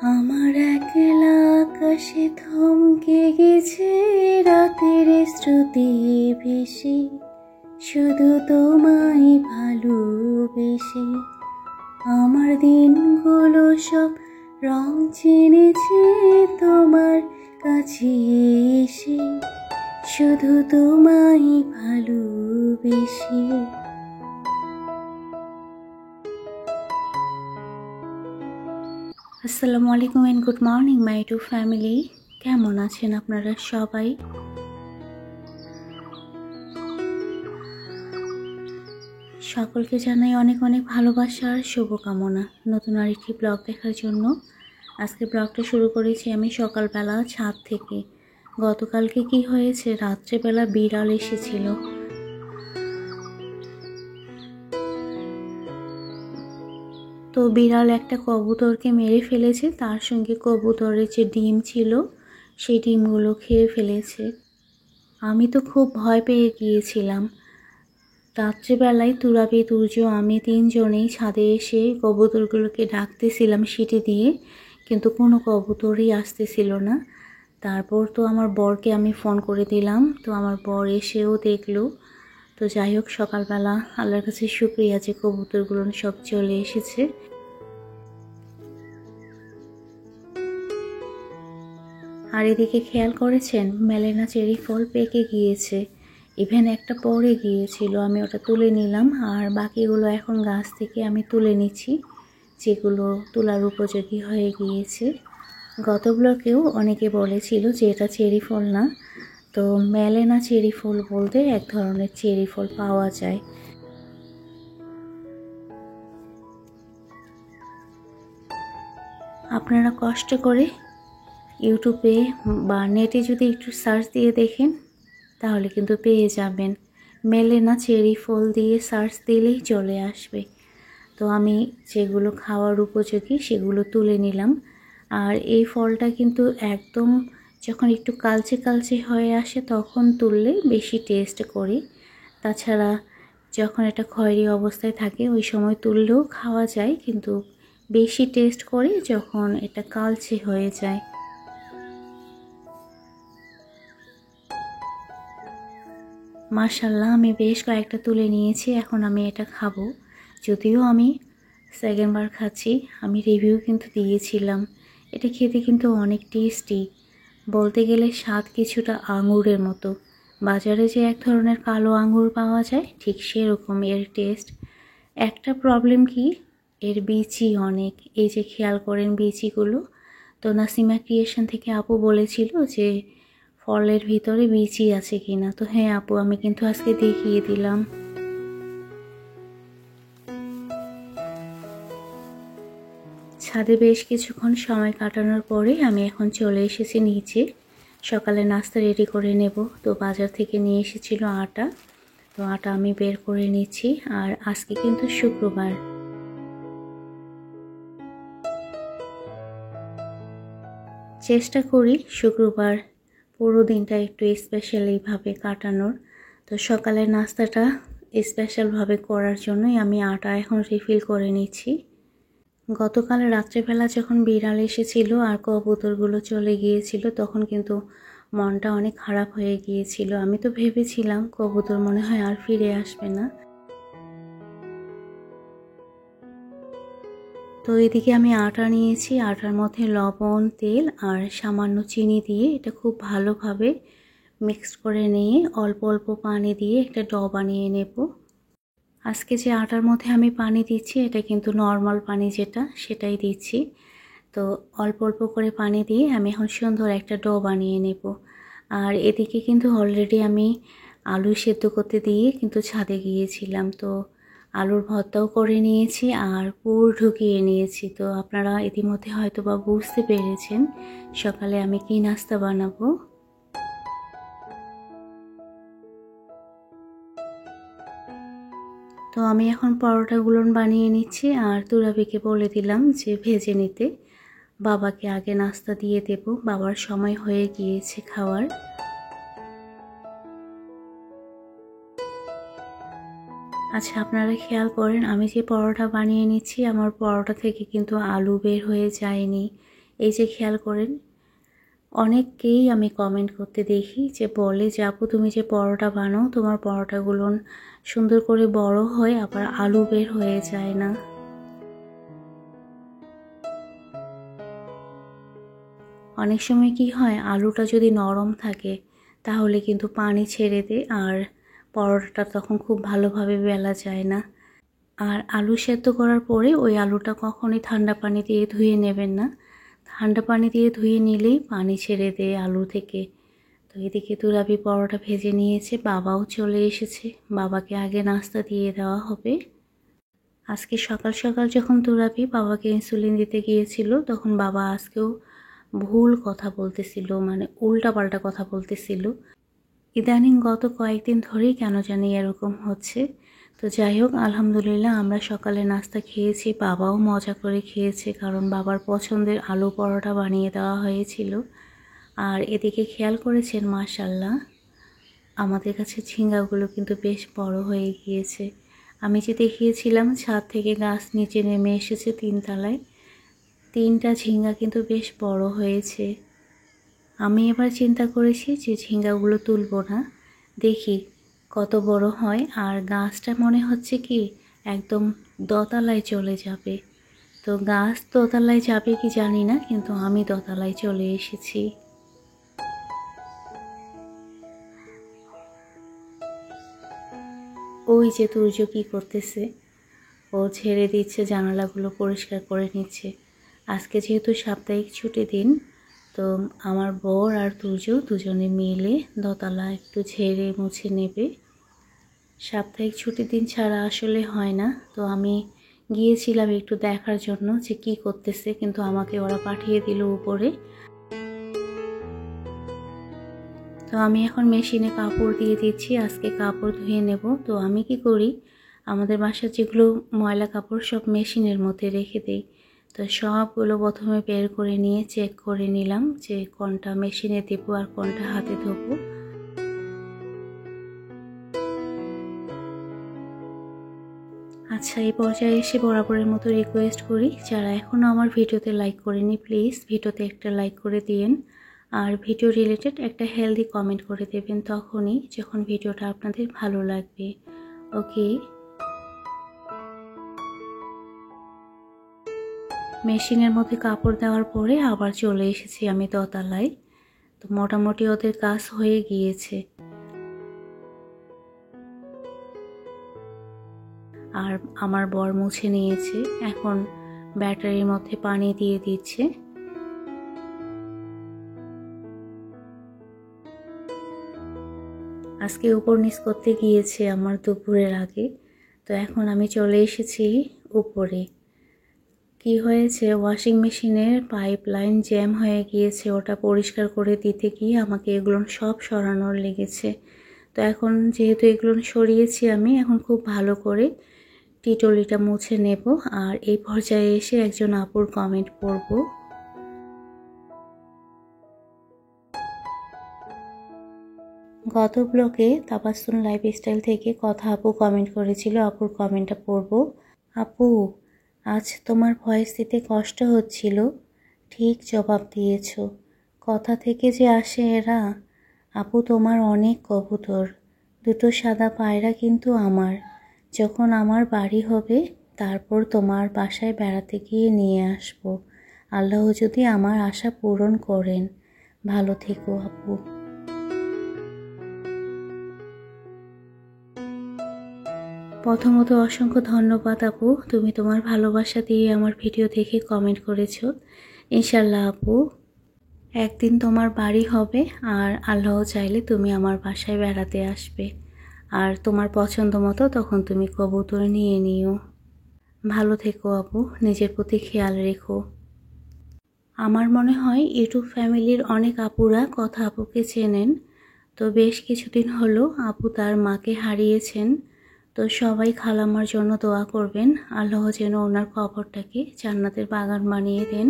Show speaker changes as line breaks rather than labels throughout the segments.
আমার একলা আকাশে থমকে গেছে রাতের স্মৃতি ভেসে, শুধু তোমায় ভালোবেসে। আমার দিনগুলো সব রং চিনেছে তোমার কাছে এসে, শুধু তোমায় ভালোবেসে। আসসালামু আলাইকুম and good morning my to family. কেমন আছেন আপনারা সবাই? সকলকে জানাই অনেক অনেক ভালোবাসা আর শুভকামনা নতুন আরেকটি ব্লগ দেখার জন্য। আজকে ব্লগটা শুরু করেছি আমি সকালবেলা ছাদ থেকে। গতকালকে কি হয়েছে, রাত্রেবেলা বিড়াল এসেছিল। তো বিড়াল একটা কবুতরকে মেরে ফেলেছে, তার সঙ্গে কবুতরের যে ডিম ছিল সেই ডিমগুলো খেয়ে ফেলেছে। আমি তো খুব ভয় পেয়ে গিয়েছিলাম। রাত্রেবেলায় তুরাবি, তুর্য, আমি তিনজনেই ছাদে এসে কবুতরগুলোকে ডাকতেছিলাম সিটি দিয়ে, কিন্তু কোনো কবুতরই আসতেছিল না। তারপর তো আমার বরকে আমি ফোন করে দিলাম, তো আমার বর এসেও দেখলো। তো যাই হোক, সকালবেলা আল্লাহর কাছে শুকরিয়া যে কবুতরগুলো সব চলে এসেছে। আর এদিকে খেয়াল করেছেন, মেলেনা চেরি ফল পেকে গিয়েছে, ইভেন একটা পড়ে গিয়েছিল, আমি ওটা তুলে নিলাম। আর বাকিগুলো এখন গাছ থেকে আমি তুলে নিচ্ছি, যেগুলো তোলার উপযোগী হয়ে গিয়েছে। গত ব্লকেও অনেকে বলেছিল যে এটা চেরি ফল না, তো মেলেনা চেরি ফল বলতে এক ধরনের চেরি ফল পাওয়া যায়। আপনারা কষ্ট করে ইউটিউবে বা নেটে যদি একটু সার্চ দিয়ে দেখেন তাহলে কিন্তু পেয়ে যাবেন। মেলেনা চেরি ফল দিয়ে সার্চ দিলেই চলে আসবে। তো আমি যেগুলো খাওয়ার উপযোগী সেগুলো তুলে নিলাম। আর এই ফলটা কিন্তু একদম যখন একটু কালচে কালচে হয়ে আসে তখন তুললে বেশি টেস্ট করে। তাছাড়া যখন এটা খয়েরি অবস্থায় থাকে ওই সময় তুললেও খাওয়া যায়, কিন্তু বেশি টেস্ট করে যখন এটা কালচে হয়ে যায়। মাশাআল্লাহ, আমি বেশ কয়েকটা তুলে নিয়েছি, এখন আমি এটা খাবো। যদিও আমি সেকেন্ড বার খাচ্ছি, আমি রিভিউ কিন্তু দিয়েছিলাম। এটা খেতে কিন্তু অনেক টেস্টি, বলতে গেলে স্বাদ কিছুটা আঙুরের মতো। বাজারে যে এক ধরনের কালো আঙুর পাওয়া যায় ঠিক সেরকম এর টেস্ট। একটা প্রবলেম কি, এর বিচি অনেক, এই যে খেয়াল করেন বিচিগুলো। তো নাসিমা ক্রিয়েশন থেকে আপু বলেছিল যে ফলের ভিতরে বিচি আছে কিনা, তো হ্যাঁ আপু, আমি কিন্তু আজকে দেখিয়ে দিলাম। ছাদে বেশ কিছুক্ষণ সময় কাটানোর পরে আমি এখন চলে এসেছি নিচে। সকালে নাস্তা রেডি করে নেব। তো বাজার থেকে নিয়ে এসেছিল আটা, তো আটা আমি বের করে নিচ্ছি। আর আজকে কিন্তু শুক্রবার। চেষ্টা করি শুক্রবার পুরো দিনটা একটু স্পেশালিভাবে কাটানোর। তো সকালের নাস্তাটা স্পেশালভাবে করার জন্যই আমি আটা এখন রিফিল করে নিচ্ছি। গতকাল রাত্রেবেলা যখন বিড়াল এসেছিল আর কবুতরগুলো চলে গিয়েছিল তখন কিন্তু মনটা অনেক খারাপ হয়ে গিয়েছিল। আমি তো ভেবেছিলাম কবুতর মনে হয় আর ফিরে আসবে না। তো এদিকে আমি আটা নিয়েছি, আটার মধ্যে লবণ, তেল আর সামান্য চিনি দিয়ে এটা খুব ভালোভাবে মিক্স করে নিয়ে অল্প অল্প পানি দিয়ে একটা ডো বানিয়ে নেব। আজকে যে আটার মধ্যে আমি পানি দিচ্ছি এটা কিন্তু নর্মাল পানি যেটা সেটাই দিচ্ছি। তো অল্প অল্প করে পানি দিয়ে আমি এখন সুন্দর একটা ডো বানিয়ে নেব। আর এদিকে কিন্তু অলরেডি আমি আলু সেদ্ধ করতে দিয়ে কিন্তু ছাদে গিয়েছিলাম। তো আলুর ভর্তাও করে নিয়েছি আর পুর ঢুকিয়ে নিয়েছি। তো আপনারা ইতিমধ্যে হয়তো বা বুঝতে পেরেছেন সকালে আমি কি নাস্তা বানাবো। তো আমি এখন পরোটাগুলো বানিয়ে নিচ্ছি আর তুরাবিকে বলে দিলাম যে ভেজে নিতে। বাবাকে আগে নাস্তা দিয়ে দেব, বাবার সময় হয়ে গিয়েছে খাওয়ার। আচ্ছা, আপনারা খেয়াল করেন আমি যে পরোটা বানিয়ে নিচ্ছি আমার পরোটা থেকে কিন্তু আলু বের হয়ে যায়নি, এই যে খেয়াল করেন, অনেককেই আমি কমেন্ট করতে দেখি যে বলে যে আপু তুমি যে পরোটা বানাও তোমার পরোটাগুলো সুন্দর করে বড় হয়, আবার আলু বের হয়ে যায় না। অনেক সময় কি হয়, আলুটা যদি নরম থাকে তাহলে কিন্তু পানি ছেড়ে দেয় আর পরোটাটা তখন খুব ভালোভাবে বেলা যায় না। আর আলু সেদ্ধ করার পরে ওই আলুটা কখনোই ঠান্ডা পানি দিয়ে ধুয়ে নেবেন না। ঠান্ডা পানি দিয়ে ধুয়ে নিলেই পানি ছেড়ে দেয় আলু থেকে। তো এদিকে তুরাবি পরোটা ভেজে নিয়েছে, বাবাও চলে এসেছে, বাবাকে আগে নাস্তা দিয়ে দেওয়া হবে। আজকে সকাল সকাল যখন তুরাবি বাবাকে ইনসুলিন দিতে গিয়েছিল তখন বাবা আজকেও ভুল কথা বলতেছিল, মানে উল্টাপাল্টা কথা বলতেছিল। ইদানিং গত কয়েকদিন ধরেই কেন জানি এরকম হচ্ছে। তো যাই হোক, আলহামদুলিল্লাহ আমরা সকালে নাস্তা খেয়েছি, বাবাও মজা করে খেয়েছে কারণ বাবার পছন্দের আলু পরোটা বানিয়ে দেওয়া হয়েছিল। আর এদিকে খেয়াল করেছেন মাশাআল্লাহ আমাদের কাছে ঝিঙ্গাগুলো কিন্তু বেশ বড় হয়ে গিয়েছে। আমি যে দেখিয়েছিলাম ছাদ থেকে গাছ নিচে নেমে এসেছে 3 তলায়, 3টা ঝিঙ্গা কিন্তু বেশ বড় হয়েছে। আমি এবার চিন্তা করেছি যে ঝিঙ্গাগুলো তুলবো না, দেখি কত বড় হয়। আর গাছটা মনে হচ্ছে কি একদম দোতলায় চলে যাবে। তো গাছ দোতলায় যাবে কি জানি না, কিন্তু আমি দোতলায় চলে এসেছি। ওই যে তুর্য কি করতেছে, ও ছেড়ে দিচ্ছে, জানালাগুলো পরিষ্কার করে নিচ্ছে। আজকে যেহেতু সাপ্তাহিক ছুটি দিন, তো আমার বর আর তুর্য দুজনে মিলে দোতলা একটু ঝেড়ে মুছে নেবে। সাপ্তাহিক ছুটির দিন ছাড়া আসলে হয় না। তো আমি গিয়েছিলাম একটু দেখার জন্য যে কি করতেছে, কিন্তু আমাকে ওরা পাঠিয়ে দিল উপরে। তো আমি এখন মেশিনে কাপড় দিয়ে দিচ্ছি, আজকে কাপড় ধুয়ে নেব। তো আমি কি করি, আমাদের বাসার যেগুলো ময়লা কাপড় সব মেশিনের মধ্যে রেখে দেই। তো সবগুলো প্রথমে বের করে নিয়ে চেক করে নিলাম যে কোনটা মেশিনে দেবো আর কোনটা হাতে ধোবো। আচ্ছা, এই পর্যায়ে এসে বরাবরের মতো রিকোয়েস্ট করি, যারা এখনও আমার ভিডিওতে লাইক করেনি প্লিজ ভিডিওতে একটা লাইক করে দিন। আর ভিডিও রিলেটেড একটা হেলদি কমেন্ট করে দেবেন তখনই যখন ভিডিওটা আপনাদের ভালো লাগবে। ওকে, মেশিনের মধ্যে কাপড় দেওয়ার পরে আবার চলে এসেছি আমি দোতলায়। তো মোটামুটি ওদের কাজ হয়ে গিয়েছে। আর আমার বর মুছে নিয়েছে, এখন ব্যাটারির মধ্যে পানি দিয়ে দিচ্ছে। আজকে উপর নিচ করতে গিয়েছে আমার দুপুরের আগে। তো এখন আমি চলে এসেছি উপরে। কি হয়েছে, ওয়াশিং মেশিনের পাইপ লাইন জ্যাম হয়ে গিয়েছে, ওটা পরিষ্কার করে দিতে গিয়ে আমাকে এগুলো সব সরানোর লেগেছে। তো এখন যেহেতু এগুলো সরিয়েছি আমি, এখন খুব ভালো করে টিটলিটা মুছে নেব। আর এই পর্যায়ে এসে একজন আপুর কমেন্ট পড়ব। গত ব্লগে তাবাসসুম লাইফস্টাইল থেকে কথা আপু কমেন্ট করেছিল, আপুর কমেন্টটা পড়ব। আপু, আজ তোমার ভয়েস দিতে কষ্ট হচ্ছিল, ঠিক জবাব দিয়েছ। কথা থেকে যে আসে এরা। আপু তোমার অনেক কবুতর, দুটো সাদা পায়রা কিন্তু আমার। যখন আমার বাড়ি হবে তারপর তোমার বাসায় বেড়াতে গিয়ে নিয়ে আসব। আল্লাহ যদি আমার আশা পূরণ করেন। ভালো থেকো আপু। প্রথমত অসংখ্য ধন্যবাদ আপু, তুমি তোমার ভালোবাসা দিয়ে আমার ভিডিও দেখে কমেন্ট করেছো। ইনশাল্লাহ আপু, একদিন তোমার বাড়ি হবে আর আল্লাহ চাইলে তুমি আমার বাসায় বেড়াতে আসবে। আর তোমার পছন্দ মতো তখন তুমি কবুতর নিয়ে নিও। ভালো থেকো আপু, নিজের প্রতি খেয়াল রেখো। আমার মনে হয় ইউটিউব ফ্যামিলির অনেক আপুরা কথা আপুকে চেনেন। তো বেশ কিছুদিন হলো আপু তার মাকে হারিয়েছেন। তো সবাই খালাম্মার জন্য দোয়া করবেন, আল্লাহ যেন ওনার কবরটাকে জান্নাতের বাগান বানিয়ে দেন।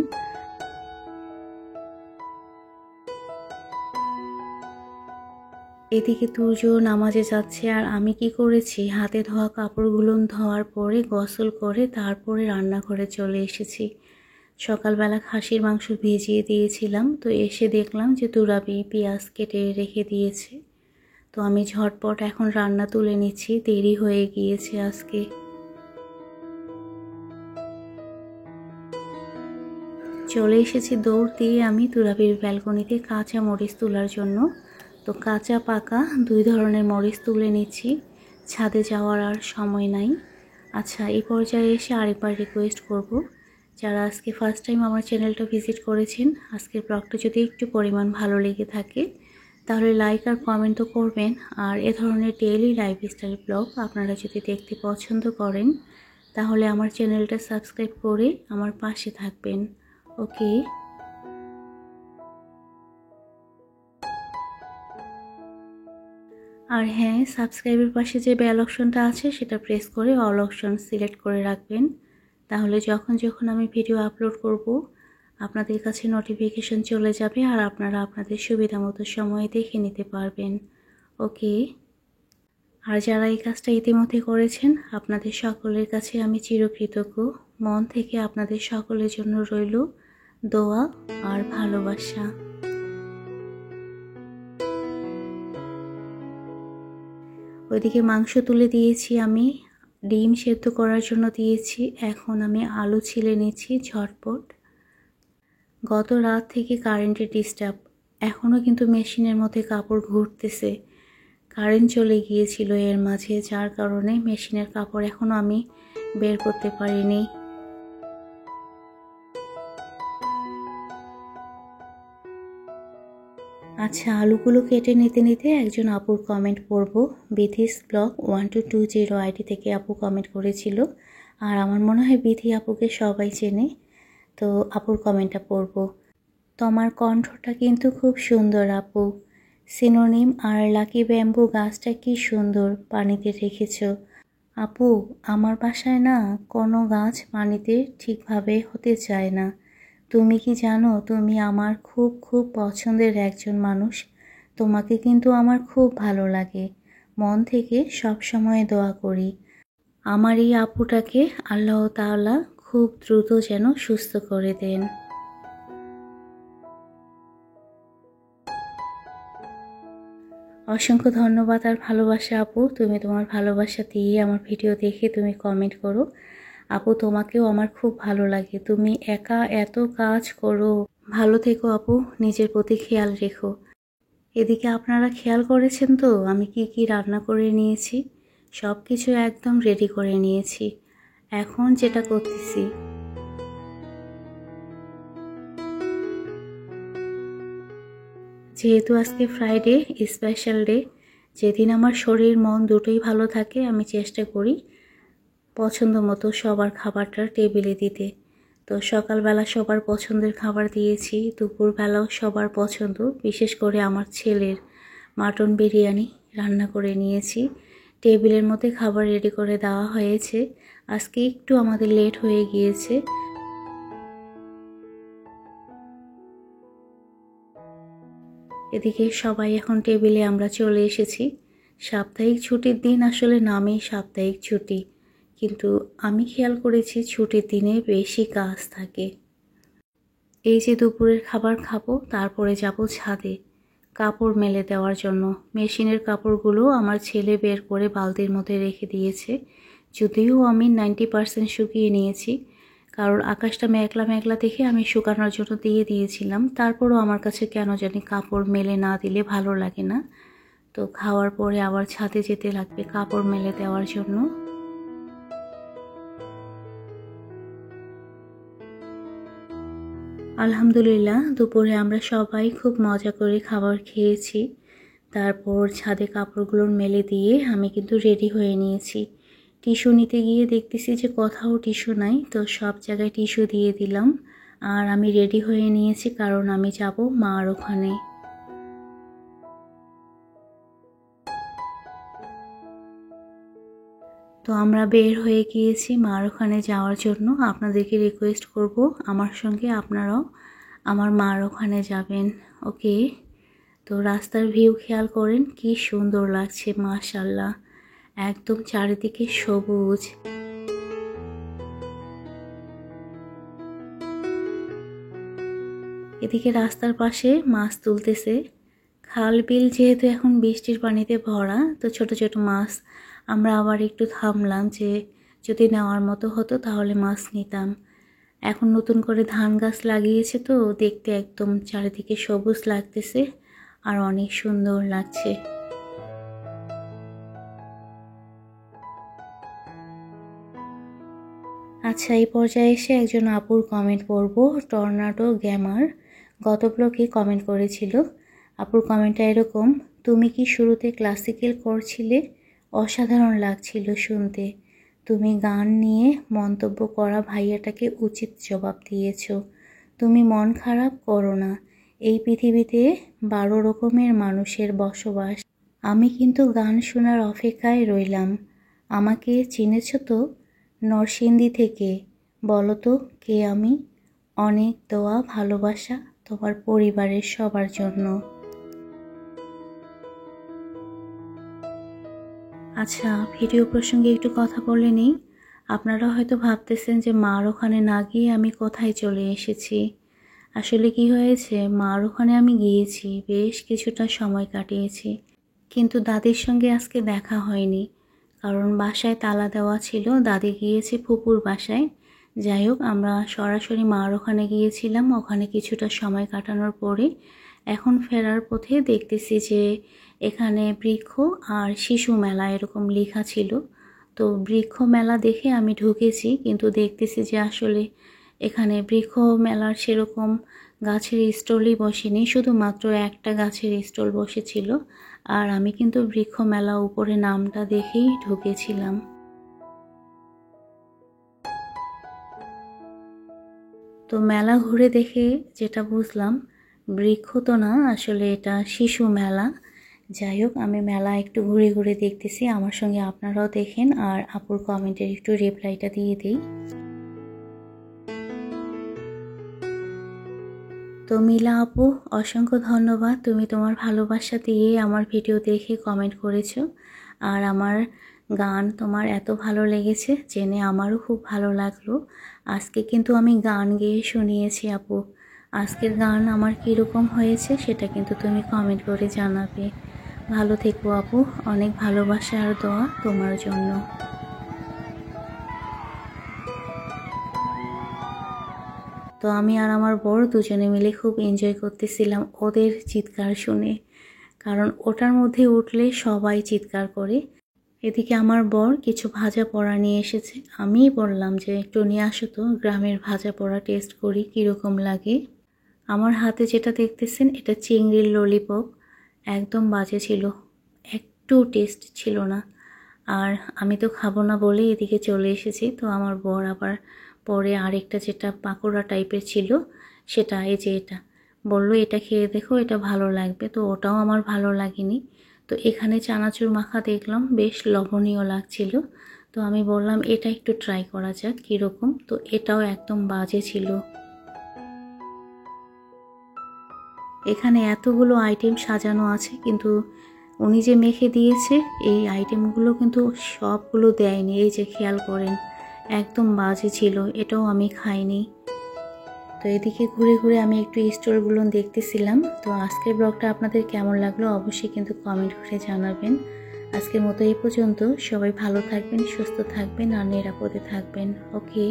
এদিকে তুর্য নামাজে যাচ্ছে, আর আমি কি করেছি, হাতে ধোয়া কাপড়গুলো ধোয়ার পরে গোসল করে তারপরে রান্নাঘরে চলে এসেছি। সকালবেলা খাসির মাংস ভিজিয়ে দিয়েছিলাম, তো এসে দেখলাম যে তুরাবি পেঁয়াজ কেটে রেখে দিয়েছে। তো আমি ঝটপট এখন রান্না তুলে নিচ্ছি, দেরি হয়ে গিয়েছে আজকে। চলে এসেছি দৌড় দিয়ে আমি তুরাবির ব্যালকনিতে কাঁচা মরিচ তোলার জন্য। তো কাঁচা পাকা দুই ধরনের মরিচ তুলে নিচ্ছি, ছাদে যাওয়ার আর সময় নাই। আচ্ছা, এই পর্যায়ে এসে আরেকবার রিকোয়েস্ট করব, যারা আজকে ফার্স্ট টাইম আমার চ্যানেলটা ভিজিট করেছেন, আজকের ব্লগটা যদি একটু পরিমাণ ভালো লেগে থাকে তাহলে লাইক আর কমেন্ট তো করবেন। আর এ ধরনের ডেইলি লাইফস্টাইল ব্লগ আপনারা যদি দেখতে পছন্দ করেন তাহলে আমার চ্যানেলটা সাবস্ক্রাইব করে আমার পাশে থাকবেন। ওকে। আর হ্যাঁ, সাবস্ক্রাইবের পাশে যে বেল অপশনটা আছে সেটা প্রেস করে অল অপশন সিলেক্ট করে রাখবেন, তাহলে যখন আমি ভিডিও আপলোড করব আপনাদের কাছে নোটিফিকেশন চলে যাবে আর আপনারা আপনাদের সুবিধা মতো সময় দেখে নিতে পারবেন। ওকে। আর যারা এই কাজটা ইতিমধ্যে করেছেন আপনাদের সকলের কাছে আমি চিরকৃতজ্ঞ। মন থেকে আপনাদের সকলের জন্য রইল দোয়া আর ভালোবাসা। ওইদিকে মাংস তুলে দিয়েছি আমি, ডিম সেদ্ধ করার জন্য দিয়েছি, এখন আমি আলু ছিলে নিচ্ছি ঝটপট। গত রাত থেকে কারেন্টের ডিস্টার্ব, এখনও কিন্তু মেশিনের মধ্যে কাপড় ঘুরতেছে। কারেন্ট চলে গিয়েছিল এর মাঝে, যার কারণে মেশিনের কাপড় এখনও আমি বের করতে পারিনি। আচ্ছা, আলুগুলো কেটে নিতে নিতে একজন আপুর কমেন্ট পড়ব। বিথিস ব্লগ 1220 আইডি থেকে আপু কমেন্ট করেছিল, আর আমার মনে হয় বিথি আপুকে সবাই চেনে। তো আপুর কমেন্টটা পড়ব। তোমার কণ্ঠটা কিন্তু খুব সুন্দর আপু। সিনোনিম আর লাকি ব্যাম্বু গাছটা কি সুন্দর পানিতে রেখেছ আপু। আমার বাসায় না কোনো গাছ পানিতে ঠিকভাবে হতে চায় না। তুমি কি জানো, তুমি আমার খুব খুব পছন্দের একজন মানুষ। তোমাকে কিন্তু আমার খুব ভালো লাগে, মন থেকে সব সময় দোয়া করি আমার এই আপুটাকে আল্লাহ তাআলা খুব দ্রুত যেন সুস্থ করে দেন। অসংখ্য ধন্যবাদ আর ভালোবাসা আপু, তুমি তোমার ভালোবাসা দিয়ে আমার ভিডিও দেখে তুমি কমেন্ট করো। আপু, তোমাকেও আমার খুব ভালো লাগে, তুমি একা এত কাজ করো। ভালো থেকো আপু, নিজের প্রতি খেয়াল রেখো। এদিকে আপনারা খেয়াল করেছেন তো আমি কি কি রান্না করে নিয়েছি? সব কিছু একদম রেডি করে নিয়েছি। এখন যেটা করতেছি, যেহেতু আজকে ফ্রাইডে স্পেশাল ডে, যেদিন আমার শরীর মন দুটোই ভালো থাকে, আমি চেষ্টা করি পছন্দ মতো সবার খাবারটা টেবিলে দিতে। তো সকালবেলা সবার পছন্দের খাবার দিয়েছি, দুপুরবেলাও সবার পছন্দ, বিশেষ করে আমার ছেলের মাটন বিরিয়ানি রান্না করে নিয়েছি। টেবিলের মধ্যে খাবার রেডি করে দেওয়া হয়েছে। আজকে একটু আমাদের লেট হয়ে গিয়েছে। এদিকে সবাই এখন টেবিলে আমরা চলে এসেছি। সাপ্তাহিক ছুটির দিন আসলে নামেই সাপ্তাহিক ছুটি, কিন্তু আমি খেয়াল করেছি ছুটির দিনে বেশি কাজ থাকে। এই যে দুপুরের খাবার খাবো, তারপরে যাব ছাদে কাপড় মেলে দেওয়ার জন্য। মেশিনের কাপড়গুলো আমার ছেলে বের করে বালতির মধ্যে রেখে দিয়েছে, যদিও আমি 90% শুকিয়ে নিয়েছি, কারণ আকাশটা মেঘলা মেঘলা দেখে আমি শুকানোর জন্য দিয়ে দিয়েছিলাম। তারপরও আমার কাছে কেন জানি কাপড় মেলে না দিলে ভালো লাগে না। তো খাওয়ার পরে আবার ছাদে যেতে লাগবে কাপড় মেলে দেওয়ার জন্য। আলহামদুলিল্লাহ, দুপুরে আমরা সবাই খুব মজা করে খাবার খেয়েছি। তারপর ছাদে কাপড়গুলো মেলে দিয়ে আমি কিন্তু রেডি হয়ে নিয়েছি। টিস্যু নিতে গিয়ে দেখতেছি যে কোথাও টিস্যু নাই, তো সব জায়গায় টিস্যু দিয়ে দিলাম। আর আমি রেডি হয়ে নিয়েছি কারণ আমি যাব মার ওখানে। তো আমরা বের হয়ে গিয়েছি মার ওখানে যাওয়ার জন্য। আপনাদেরকে রিকোয়েস্ট করব আমার সঙ্গে আপনারাও আমার মার ওখানে যাবেন। ওকে। তো রাস্তার ভিউ খেয়াল করেন, কি সুন্দর লাগছে মাশাআল্লাহ, একদম চারিদিকে সবুজ। এদিকে রাস্তার পাশে মাছ তুলতেছে। খাল বিল যেহেতু এখন বৃষ্টির পানিতে ভরা, তো ছোট ছোট মাছ। আমরা আবার একটু থামলাম যে যদি নেওয়ার মতো হতো তাহলে মাছ নিতাম। এখন নতুন করে ধান গাছ লাগিয়েছে, তো দেখতে একদম চারিদিকে সবুজ লাগতেছে আর অনেক সুন্দর লাগছে। আচ্ছা, এই পর্যায়ে এসে একজন আপুর কমেন্ট পড়ব। টর্নাডো গেমার গত ব্লগে কমেন্ট করেছিল। আপুর কমেন্টটা এরকম: তুমি কি শুরুতে ক্লাসিক্যাল করছিলে? অসাধারণ লাগছিল শুনতে। তুমি গান নিয়ে মন্তব্য করা ভাইয়াটাকে উচিত জবাব দিয়েছ। তুমি মন খারাপ করো না, এই পৃথিবীতে 12 রকমের মানুষের বসবাস। আমি কিন্তু গান শোনার অপেক্ষায় রইলাম। আমাকে চিনেছ তো? নরসিংদী থেকে। বলো তো কে আমি? অনেক দোয়া ভালোবাসা তোমার পরিবারের সবার জন্য। আচ্ছা, ভিডিও প্রসঙ্গে একটু কথা বলে নিই। আপনারা হয়তো ভাবতেছেন যে মার ওখানে না গিয়ে আমি কোথায় চলে এসেছি। আসলে কি হয়েছে, মার ওখানে আমি গিয়েছি, বেশ কিছুটা সময় কাটিয়েছি, কিন্তু দাদির সঙ্গে আজকে দেখা হয়নি, কারণ বাসায় তালা দেওয়া ছিল। দাদি গিয়েছে ফুপুর বাসায়। যাই হোক, আমরা সরাসরি মার ওখানে গিয়েছিলাম। ওখানে কিছুটা সময় কাটানোর পরে এখন ফেরার পথে দেখতেছি যে এখানে বৃক্ষ আর শিশু মেলা এরকম লেখা ছিল। তো বৃক্ষ মেলা দেখে আমি ঢুকেছি, কিন্তু দেখতেছি যে আসলে এখানে বৃক্ষ মেলার সেরকম গাছের স্টলই বসেনি, শুধুমাত্র একটা গাছের স্টল বসেছিল। আর আমি কিন্তু বৃক্ষ মেলা উপরে নামটা দেখেই ঢুকেছিলাম। তো মেলা ঘুরে দেখে যেটা বুঝলাম, বৃক্ষ তো না, আসলে এটা শিশু মেলা। যাই হোক, আমি মেলা একটু ঘুরে ঘুরে দেখতেছি। আমার সঙ্গে আপনারাও দেখেন আর আপুর কমেন্টের একটু রিপ্লাইটা দিয়ে দিই। তো মিলা আপু, অসংখ্য ধন্যবাদ। তুমি তোমার ভালোবাসা দিয়ে আমার ভিডিও দেখে কমেন্ট করেছো। আর আমার গান তোমার এত ভালো লেগেছে জেনে আমারও খুব ভালো লাগলো। আজকে কিন্তু আমি গান গেয়ে শুনিয়েছি আপু। আজকের গান আমার কীরকম হয়েছে সেটা কিন্তু তুমি কমেন্ট করে জানাবে। ভালো থেকো আপু, অনেক ভালোবাসা আর দোয়া তোমার জন্য। তো আমি আর আমার বর দুজনে মিলে খুব এনজয় করতেছিলাম ওদের চিৎকার শুনে, কারণ ওটার মধ্যে উঠলে সবাই চিৎকার করে। এদিকে আমার বর কিছু ভাজা পোড়া নিয়ে এসেছে। আমিই বললাম যে একটু নিয়ে আসো তো, গ্রামের ভাজা পোড়া টেস্ট করি কীরকম লাগে। আমার হাতে যেটা দেখতেছেন এটা চিংড়ির ললিপপ। একদম বাজে ছিল, একটু টেস্ট ছিল না। আর আমি তো খাবো না বলে এদিকে চলে এসেছি। তো আমার বর আবার পরে আরেকটা যেটা পাকোড়া টাইপের ছিল সেটা, এই যে এটা, বললো এটা খেয়ে দেখো, এটা ভালো লাগবে। তো ওটাও আমার ভালো লাগেনি। তো এখানে চানাচুর মাখা দেখলাম, বেশ লবণীয় লাগছিল। তো আমি বললাম এটা একটু ট্রাই করা যাক কীরকম। তো এটাও একদম বাজে ছিল। এখানে এতগুলো আইটেম সাজানো আছে, কিন্তু উনি যে মেখে দিয়েছে এই আইটেমগুলো কিন্তু সবগুলো দেয়নি। এই যে খেয়াল করেন, একদম বাজে ছিল, এটাও আমি খাইনি। তো এদিকে ঘুরে ঘুরে আমি একটু স্টোরগুলো দেখতেছিলাম। তো আজকের ব্লগটা আপনাদের কেমন লাগলো অবশ্যই কিন্তু কমেন্ট করে জানাবেন। আজকের মতো এই পর্যন্ত। সবাই ভালো থাকবেন, সুস্থ থাকবেন আর নিরাপদে থাকবেন। ওকে।